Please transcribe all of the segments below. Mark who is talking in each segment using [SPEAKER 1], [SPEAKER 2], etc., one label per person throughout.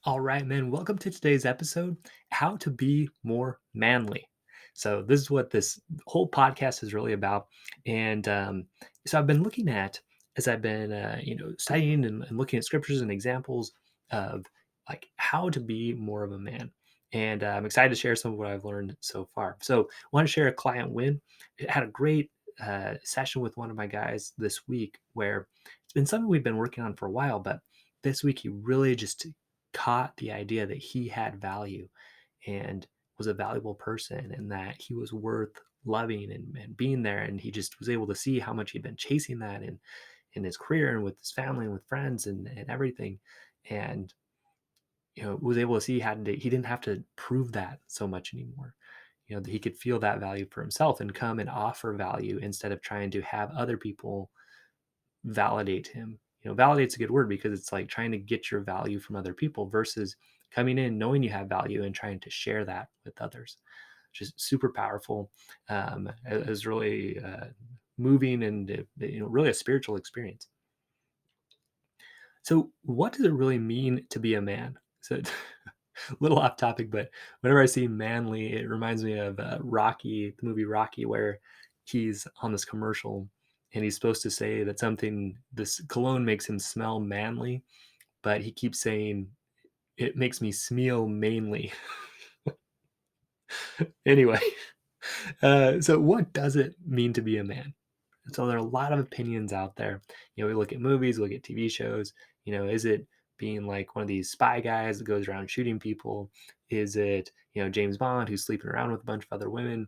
[SPEAKER 1] All right, man. Welcome to today's episode, How to Be More Manly. So, this is what this whole podcast is really about. And I've been looking at, as I've been, studying and looking at scriptures and examples of like how to be more of a man. And I'm excited to share some of what I've learned so far. So, I want to share a client win. I had a great session with one of my guys this week where it's been something we've been working on for a while, but this week he really just caught the idea that he had value and was a valuable person and that he was worth loving and being there. And he just was able to see how much he'd been chasing that in his career and with his family and with friends and everything. And was able to see he didn't have to prove that so much anymore. That he could feel that value for himself and come and offer value instead of trying to have other people validate him. Validate's a good word because it's like trying to get your value from other people versus coming in knowing you have value and trying to share that with others. Just super powerful. It was really moving and really a spiritual experience. So, what does it really mean to be a man? So, a little off topic, but whenever I see manly, it reminds me of Rocky, the movie Rocky, where he's on this commercial and he's supposed to say that this cologne makes him smell manly, but he keeps saying, it makes me smell mainly. Anyway, so what does it mean to be a man? So there are a lot of opinions out there. We look at movies, we look at TV shows. Is it being like one of these spy guys that goes around shooting people? Is it, James Bond who's sleeping around with a bunch of other women?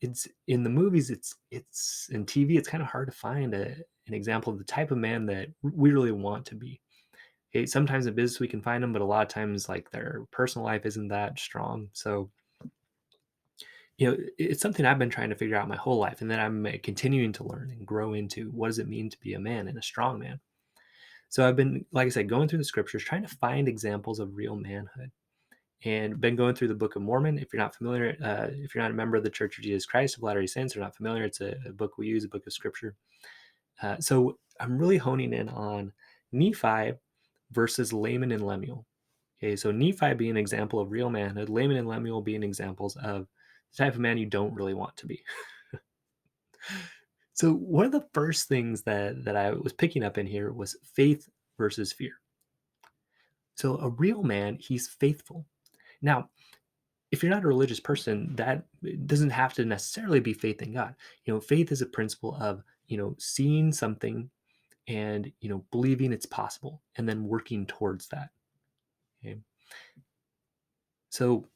[SPEAKER 1] It's in the movies, it's in TV, it's kind of hard to find an example of the type of man that we really want to be. Okay, sometimes in business we can find them, but a lot of times like their personal life isn't that strong. So it's something I've been trying to figure out my whole life, and then I'm continuing to learn and grow into what does it mean to be a man and a strong man. So I've been, like I said, going through the scriptures, trying to find examples of real manhood, and been going through the Book of Mormon. If you're not familiar, if you're not a member of the Church of Jesus Christ of Latter-day Saints, or not familiar, it's a book we use, a book of scripture. So I'm really honing in on Nephi versus Laman and Lemuel. Okay, so Nephi being an example of real manhood, Laman and Lemuel being examples of the type of man you don't really want to be. So one of the first things that I was picking up in here was faith versus fear. So a real man, he's faithful. Now, if you're not a religious person, that doesn't have to necessarily be faith in God. Faith is a principle of, seeing something and, believing it's possible and then working towards that. Okay. So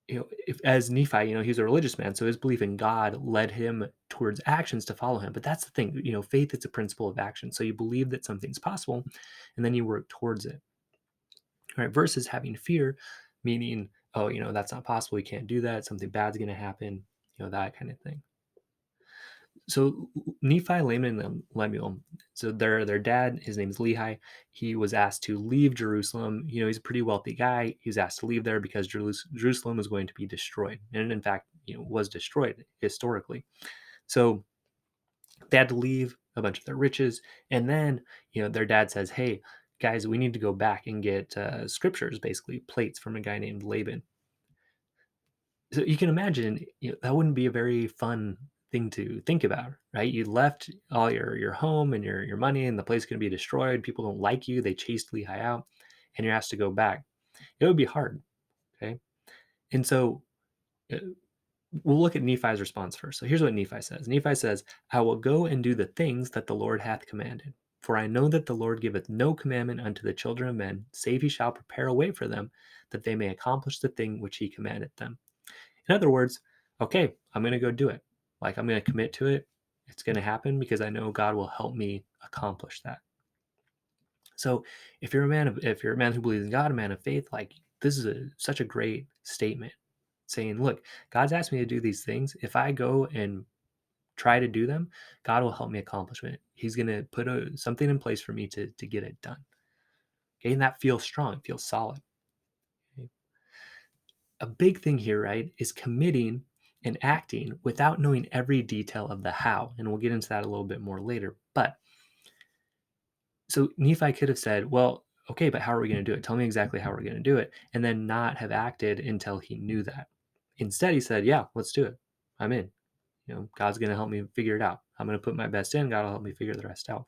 [SPEAKER 1] if as Nephi, he's a religious man, so his belief in God led him towards actions to follow him. But that's the thing, faith is a principle of action. So you believe that something's possible, and then you work towards it, right? Versus having fear, meaning, oh, that's not possible. You can't do that. Something bad's going to happen, that kind of thing. So Nephi, Laman, and Lemuel. So their dad, his name is Lehi. He was asked to leave Jerusalem. He's a pretty wealthy guy. He was asked to leave there because Jerusalem was going to be destroyed, and in fact, was destroyed historically. So they had to leave a bunch of their riches, and then their dad says, "Hey, guys, we need to go back and get scriptures, basically plates from a guy named Laban." So you can imagine, that wouldn't be a very fun thing to think about, right? You left all your home and your money, and the place is going to be destroyed. People don't like you. They chased Lehi out, and you're asked to go back. It would be hard, okay? And so uh, we'll look at Nephi's response first. So here's what Nephi says. Nephi says, "I will go and do the things that the Lord hath commanded. For I know that the Lord giveth no commandment unto the children of men, save he shall prepare a way for them, that they may accomplish the thing which he commanded them." In other words, okay, I'm going to go do it. Like I'm going to commit to it. It's going to happen because I know God will help me accomplish that. So if you're a man who believes in God, a man of faith, like this is such a great statement saying, look, God's asked me to do these things. If I go and try to do them, God will help me accomplish it. He's going to put something in place for me to get it done. Okay. And that feels strong. It feels solid. Okay? A big thing here, right, is committing and acting without knowing every detail of the how. And we'll get into that a little bit more later. But so Nephi could have said, well, okay, but how are we going to do it? Tell me exactly how we're going to do it. And then not have acted until he knew that. Instead, he said, yeah, let's do it. I'm in. God's going to help me figure it out. I'm going to put my best in. God will help me figure the rest out.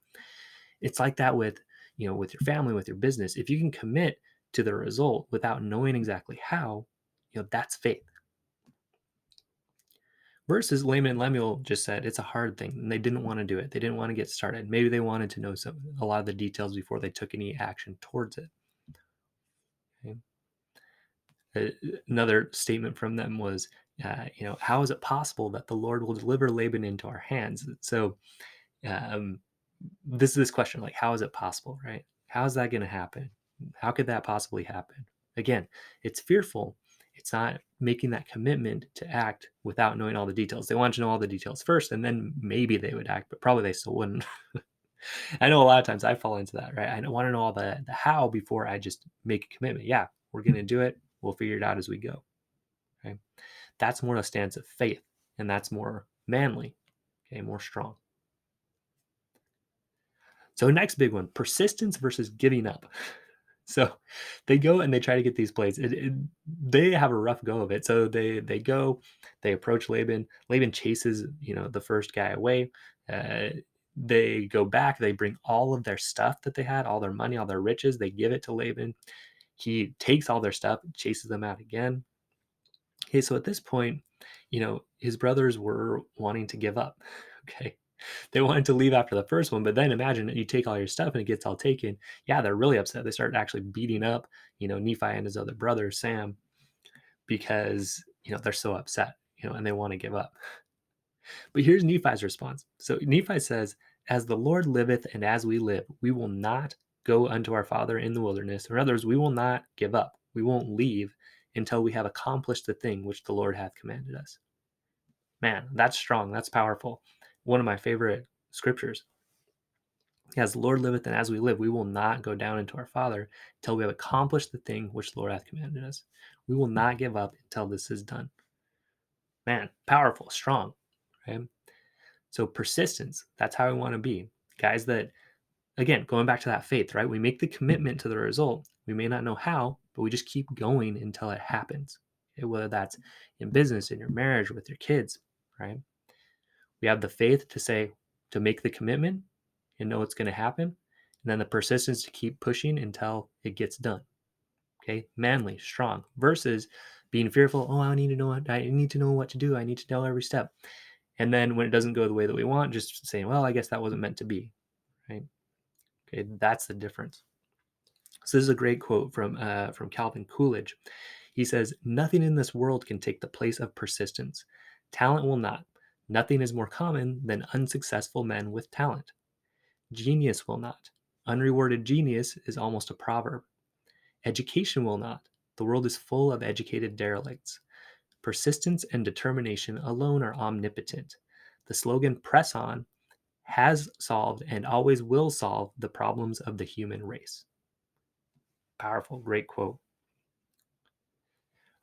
[SPEAKER 1] It's like that with, with your family, with your business. If you can commit to the result without knowing exactly how, that's faith. Versus Laman and Lemuel just said it's a hard thing and they didn't want to do it. They didn't want to get started. Maybe they wanted to know a lot of the details before they took any action towards it. Okay? Another statement from them was, how is it possible that the Lord will deliver Laban into our hands? So um, this question, like, how is it possible, right? How is that going to happen? How could that possibly happen? Again, it's fearful. It's not making that commitment to act without knowing all the details. They want to know all the details first, and then maybe they would act, but probably they still wouldn't. I know a lot of times I fall into that, right? I want to know all the how before I just make a commitment. Yeah, we're going to do it. We'll figure it out as we go. Okay. That's more a stance of faith, and that's more manly, okay, more strong. So next big one, persistence versus giving up. So they go and they try to get these plates. They have a rough go of it. So they go, they approach Laban. Laban chases, the first guy away. Uh, they go back. They bring all of their stuff that they had, all their money, all their riches. They give it to Laban. He takes all their stuff, chases them out again. Okay, so at this point, his brothers were wanting to give up. Okay. They wanted to leave after the first one, but then imagine that you take all your stuff and it gets all taken. Yeah, they're really upset. They start actually beating up, Nephi and his other brother, Sam, because, they're so upset, and they want to give up. But here's Nephi's response. So Nephi says, as the Lord liveth and as we live, we will not go unto our father in the wilderness. Or in other words, we will not give up. We won't leave until we have accomplished the thing which the Lord hath commanded us. Man, that's strong. That's powerful. One of my favorite scriptures. As the Lord liveth and as we live, we will not go down into our Father until we have accomplished the thing which the Lord hath commanded us. We will not give up until this is done. Man, powerful, strong, right? So persistence, that's how we want to be. Guys that, again, going back to that faith, right? We make the commitment to the result. We may not know how, but we just keep going until it happens. Okay? Whether that's in business, in your marriage, with your kids, right? We have the faith to say, to make the commitment and know it's going to happen. And then the persistence to keep pushing until it gets done. Okay. Manly, strong versus being fearful. Oh, I need to know what to do. I need to know every step. And then when it doesn't go the way that we want, just saying, well, I guess that wasn't meant to be. Right. Okay. That's the difference. So this is a great quote from Calvin Coolidge. He says, nothing in this world can take the place of persistence. Talent will not. Nothing is more common than unsuccessful men with talent. Genius will not. Unrewarded genius is almost a proverb. Education will not. The world is full of educated derelicts. Persistence and determination alone are omnipotent. The slogan, press on, has solved and always will solve the problems of the human race. Powerful, great quote.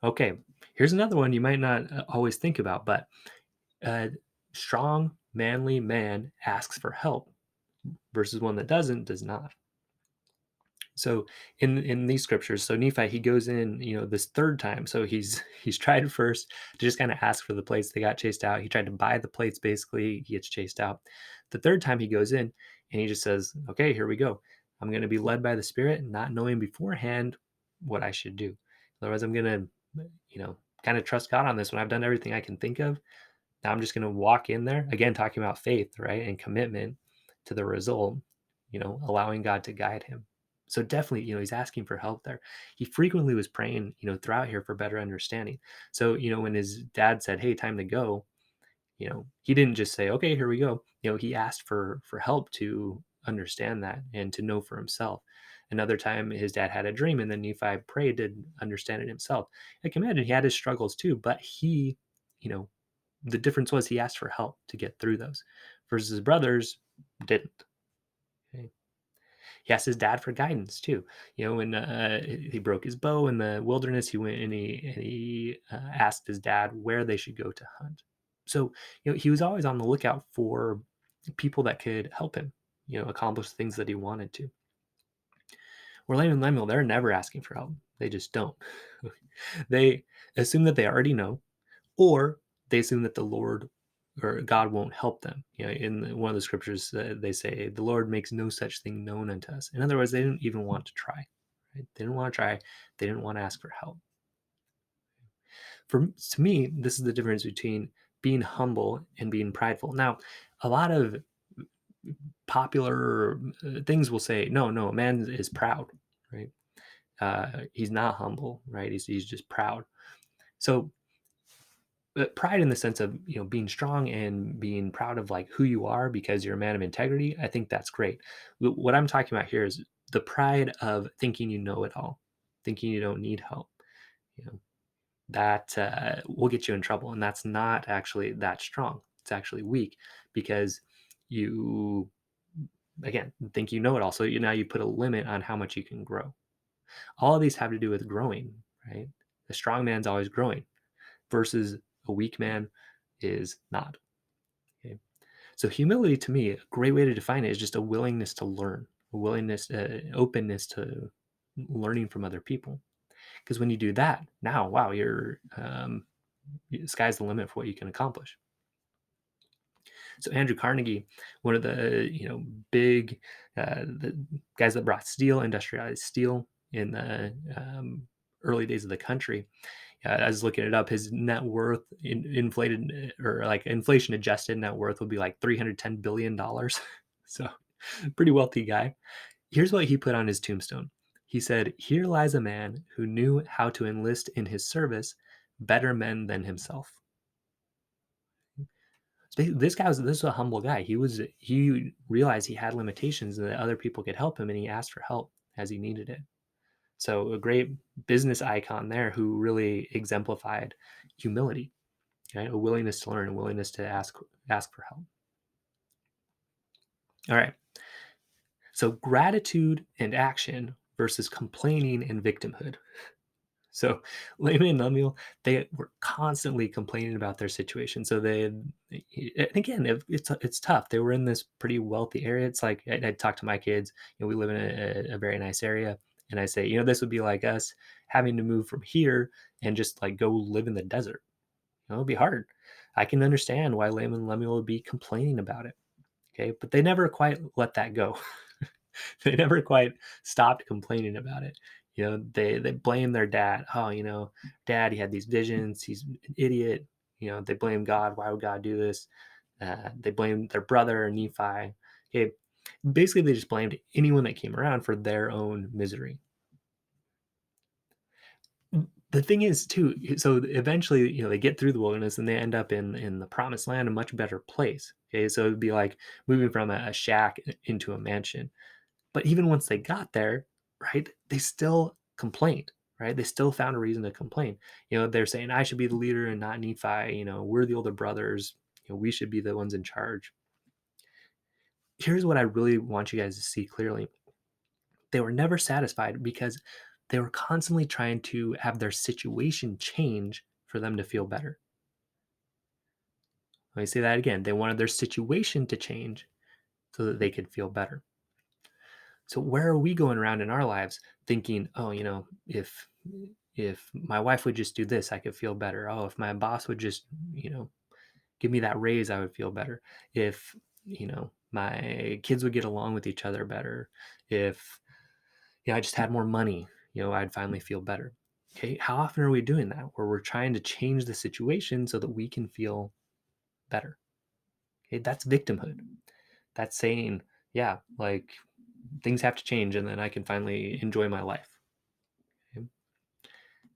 [SPEAKER 1] Okay, here's another one you might not always think about, but a strong, manly man asks for help versus one that does not. So in these scriptures, so Nephi, he goes in, this third time. So he's tried first to just kind of ask for the plates. They got chased out. He tried to buy the plates. Basically, he gets chased out. The third time he goes in and he just says, okay, here we go. I'm going to be led by the Spirit, not knowing beforehand what I should do. Otherwise, I'm going to, kind of trust God on this when I've done everything I can think of. Now I'm just going to walk in there again, talking about faith, right? And commitment to the result, allowing God to guide him. So definitely, he's asking for help there. He frequently was praying, throughout here for better understanding. So, when his dad said, hey, time to go, he didn't just say, okay, here we go. He asked for help to understand that and to know for himself. Another time his dad had a dream and then Nephi prayed to understand it himself. I can imagine he had his struggles too, but he, the difference was he asked for help to get through those versus his brothers didn't. Okay. He asked his dad for guidance too. When he broke his bow in the wilderness, he went and he asked his dad where they should go to hunt. So, he was always on the lookout for people that could help him, accomplish things that he wanted to. Where Laman and Lemuel, they're never asking for help. They just don't. They assume that they already know, or they assume that the Lord or God won't help them. In one of the scriptures, they say, "The Lord makes no such thing known unto us." In other words, they didn't even want to try. Right? They didn't want to try. They didn't want to ask for help. To me, this is the difference between being humble and being prideful. Now, a lot of popular things will say, no, a man is proud, right? He's not humble, right? He's just proud. So pride in the sense of being strong and being proud of like who you are because you're a man of integrity, I think that's great. What I'm talking about here is the pride of thinking you know it all, thinking you don't need help. You know that will get you in trouble, and that's not actually that strong. It's actually weak because you again think you know it all. So now you put a limit on how much you can grow. All of these have to do with growing, right? The strong man's always growing versus a weak man is not. Okay. So humility to me, a great way to define it is just a willingness to learn, a willingness, openness to learning from other people. Because when you do that, now, wow, you're sky's the limit for what you can accomplish. So Andrew Carnegie, one of the big the guys that brought steel, industrialized steel in the early days of the country. I was looking it up. His net worth, inflated or like inflation adjusted net worth, would be like $310 billion. So, pretty wealthy guy. Here's what he put on his tombstone. He said, "Here lies a man who knew how to enlist in his service better men than himself." This was a humble guy. He realized he had limitations and that other people could help him, and he asked for help as he needed it. So a great business icon there who really exemplified humility, right? A willingness to learn, a willingness to ask for help. All right. So gratitude and action versus complaining and victimhood. So Laman and Lemuel, they were constantly complaining about their situation. So and again, it's tough. They were in this pretty wealthy area. It's like I talk to my kids. We live in a very nice area, and I say, this would be like us having to move from here and just like go live in the desert. It'd be hard. I can understand why Laman and Lemuel would be complaining about it. Okay, but they never quite let that go. They never quite stopped complaining about it. They blame their dad. Oh, dad, he had these visions. He's an idiot. They blame God. Why would God do this? They blamed their brother Nephi. Okay, basically they just blamed anyone that came around for their own misery. The thing is too, so eventually they get through the wilderness and they end up in the promised land, a much better place. Okay, so it'd be like moving from a shack into a mansion. But even once they got there, right, they still complained, right? They still found a reason to complain. They're saying, I should be the leader and not Nephi. We're the older brothers. We should be the ones in charge. Here's what I really want you guys to see clearly. They were never satisfied because they were constantly trying to have their situation change for them to feel better. Let me say that again. They wanted their situation to change so that they could feel better. So where are we going around in our lives thinking, oh, if my wife would just do this, I could feel better. Oh, if my boss would just, give me that raise, I would feel better. If, my kids would get along with each other better. If, I just had more money, I'd finally feel better. Okay. How often are we doing that where we're trying to change the situation so that we can feel better? Okay. That's victimhood. That's saying, yeah, like things have to change and then I can finally enjoy my life. Okay?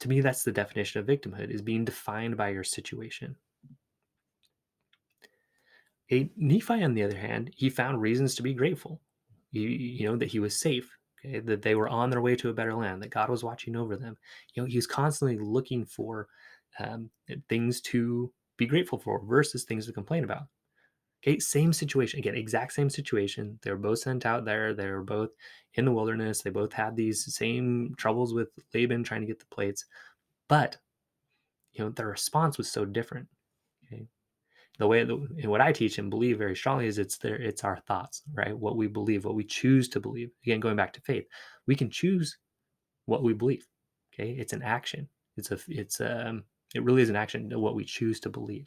[SPEAKER 1] To me, that's the definition of victimhood, is being defined by your situation. Nephi, on the other hand, he found reasons to be grateful. That he was safe, okay, that they were on their way to a better land, that God was watching over them. He was constantly looking for things to be grateful for versus things to complain about. Okay, same situation. Again, exact same situation. They were both sent out there. They were both in the wilderness. They both had these same troubles with Laban trying to get the plates. But, their response was so different. Okay. And what I teach and believe very strongly is it's our thoughts, right? What we believe, what we choose to believe. Again, going back to faith, we can choose what we believe. Okay, it's an action. It really is an action to what we choose to believe.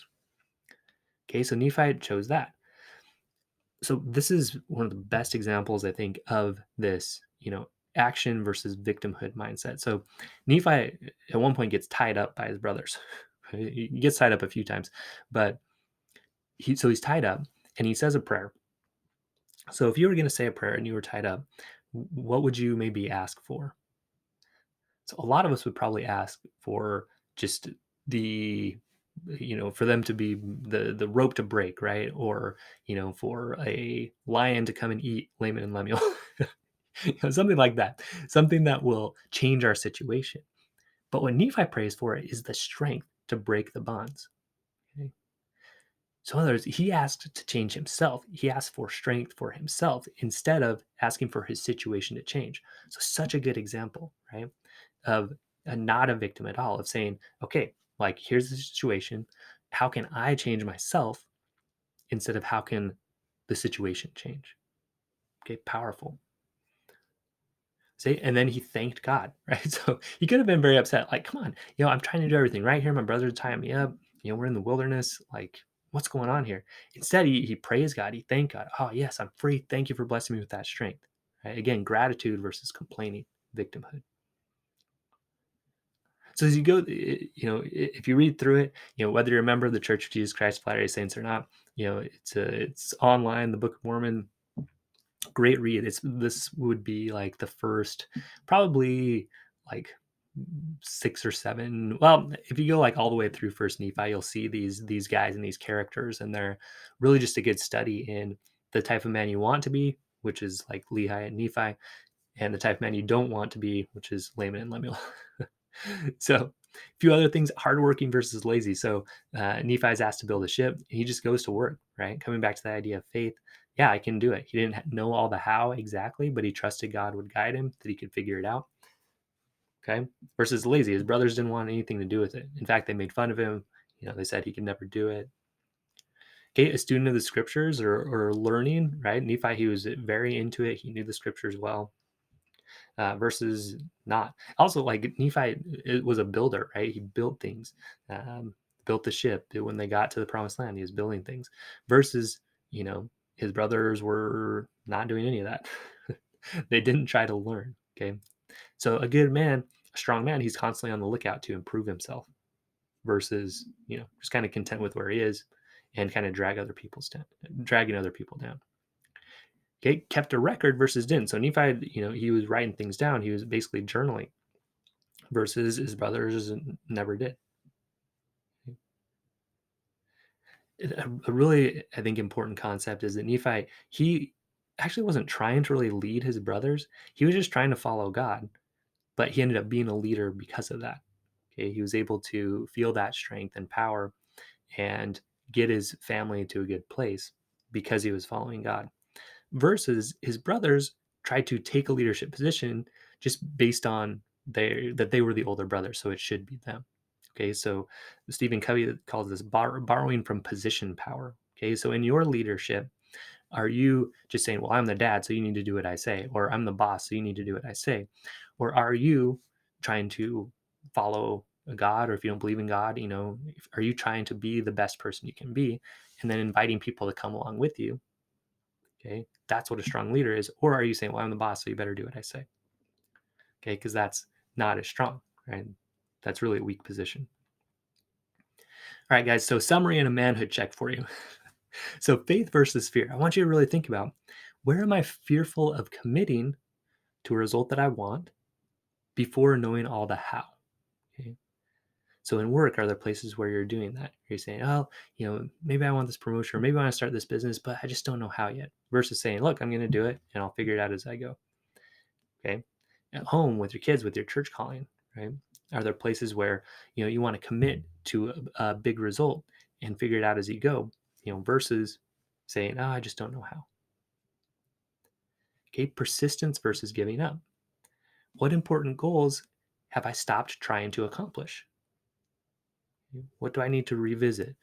[SPEAKER 1] Okay, so Nephi chose that. So this is one of the best examples, I think, of this, action versus victimhood mindset. So Nephi at one point gets tied up by his brothers. He gets tied up a few times, but he's tied up and he says a prayer. So if you were going to say a prayer and you were tied up, what would you maybe ask for? So a lot of us would probably ask for just the for them to be the rope to break, right? Or for a lion to come and eat Laman and Lemuel. Something like that, something that will change our situation. But what Nephi prays for is the strength to break the bonds. Okay? So in other words, he asked to change himself. He asked for strength for himself instead of asking for his situation to change. So such a good example, right? Of not a victim at all, of saying, okay, like here's the situation. How can I change myself instead of how can the situation change? Okay, powerful. See, and then he thanked God, right? So he could have been very upset, like, come on, I'm trying to do everything right here. My brother's tying me up. We're in the wilderness. Like, what's going on here? Instead, he praised God. He thanked God. Oh, yes, I'm free. Thank you for blessing me with that strength. Right? Again, gratitude versus complaining, victimhood. So as you go, if you read through it, whether you're a member of the Church of Jesus Christ of Latter-day Saints or not, it's online, the Book of Mormon, great read. This would be like the first, probably like 6 or 7. Well, if you go like all the way through First Nephi, you'll see these guys and these characters, and they're really just a good study in the type of man you want to be, which is like Lehi and Nephi, and the type of man you don't want to be, which is Laman and Lemuel. So a few other things: hardworking versus lazy. So Nephi is asked to build a ship, and he just goes to work, right? Coming back to the idea of faith. Yeah, I can do it. He didn't know all the how exactly, but he trusted God would guide him, that he could figure it out. Okay. Versus lazy. His brothers didn't want anything to do with it. In fact, they made fun of him. They said he could never do it. Okay. A student of the scriptures, or learning, right? Nephi, he was very into it. He knew the scriptures well. Versus not. Also, like Nephi, it was a builder, right? He built things, built the ship. When they got to the promised land, he was building things. Versus, his brothers were not doing any of that. They didn't try to learn. Okay. So a good man, a strong man, he's constantly on the lookout to improve himself versus, just kind of content with where he is and kind of dragging other people down. Okay, kept a record versus didn't. So Nephi, he was writing things down. He was basically journaling versus his brothers never did. A really, I think, important concept is that Nephi, he actually wasn't trying to really lead his brothers. He was just trying to follow God, but he ended up being a leader because of that. Okay, he was able to feel that strength and power and get his family to a good place because he was following God. Versus his brothers tried to take a leadership position just based on that they were the older brothers, so it should be them. Okay, so Stephen Covey calls this borrowing from position power. Okay, so in your leadership, are you just saying, well, I'm the dad, so you need to do what I say, or I'm the boss, so you need to do what I say? Or are you trying to follow a God, or if you don't believe in God, are you trying to be the best person you can be and then inviting people to come along with you? Okay, that's what a strong leader is. Or are you saying, well, I'm the boss, so you better do what I say? Okay, because that's not as strong, right? That's really a weak position. All right, guys, so summary and a manhood check for you. So faith versus fear. I want you to really think about, where am I fearful of committing to a result that I want before knowing all the how? Okay. So in work, are there places where you're doing that? You're saying, oh, maybe I want this promotion, or maybe I want to start this business, but I just don't know how yet. Versus saying, look, I'm going to do it and I'll figure it out as I go. Okay. At home with your kids, with your church calling, right? Are there places where, you want to commit to a big result and figure it out as you go, versus saying, oh, I just don't know how. Okay. Persistence versus giving up. What important goals have I stopped trying to accomplish? What do I need to revisit?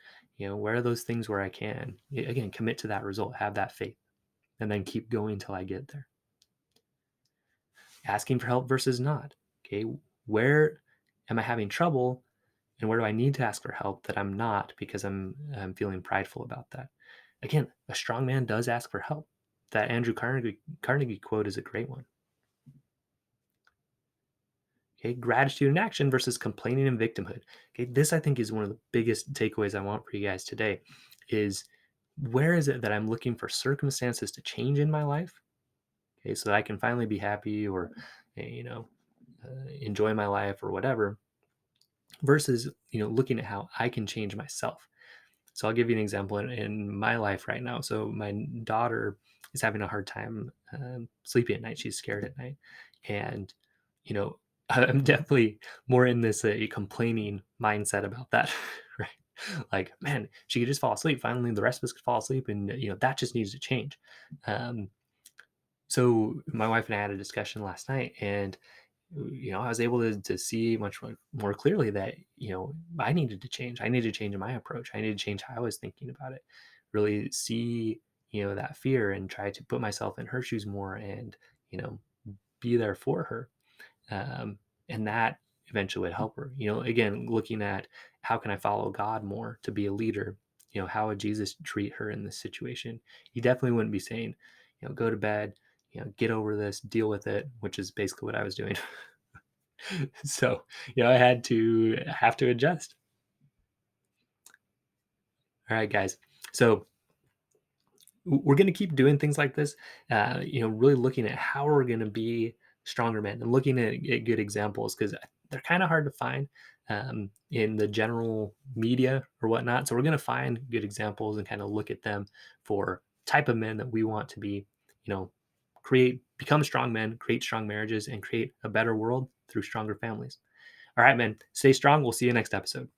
[SPEAKER 1] Where are those things where I can, again, commit to that result, have that faith, and then keep going till I get there. Asking for help versus not. Okay, where am I having trouble, and where do I need to ask for help that I'm not because I'm feeling prideful about that? Again, a strong man does ask for help. That Andrew Carnegie quote is a great one. Okay, gratitude and action versus complaining and victimhood. Okay, this I think is one of the biggest takeaways I want for you guys today is where is it that I'm looking for circumstances to change in my life? Okay, so that I can finally be happy or, eh, you know, enjoy my life or whatever, versus, looking at how I can change myself. So I'll give you an example in my life right now. So my daughter is having a hard time sleeping at night. She's scared at night, and you know I'm definitely more in this complaining mindset about that, right? Like, man, she could just fall asleep. Finally, the rest of us could fall asleep, and that just needs to change. Um, so my wife and I had a discussion last night, and I was able to see much more clearly that, I needed to change. I needed to change my approach. I needed to change how I was thinking about it. Really see, that fear and try to put myself in her shoes more and, you know, be there for her. And that eventually would help her. Again, looking at how can I follow God more to be a leader? How would Jesus treat her in this situation? He definitely wouldn't be saying, go to bed, get over this, deal with it, which is basically what I was doing. So, I have to adjust. All right, guys. So we're going to keep doing things like this, really looking at how we're going to be stronger men and looking at good examples because they're kind of hard to find in the general media or whatnot. So we're going to find good examples and kind of look at them for type of men that we want to be, become strong men, create strong marriages, and create a better world through stronger families. All right, man. Stay strong. We'll see you next episode.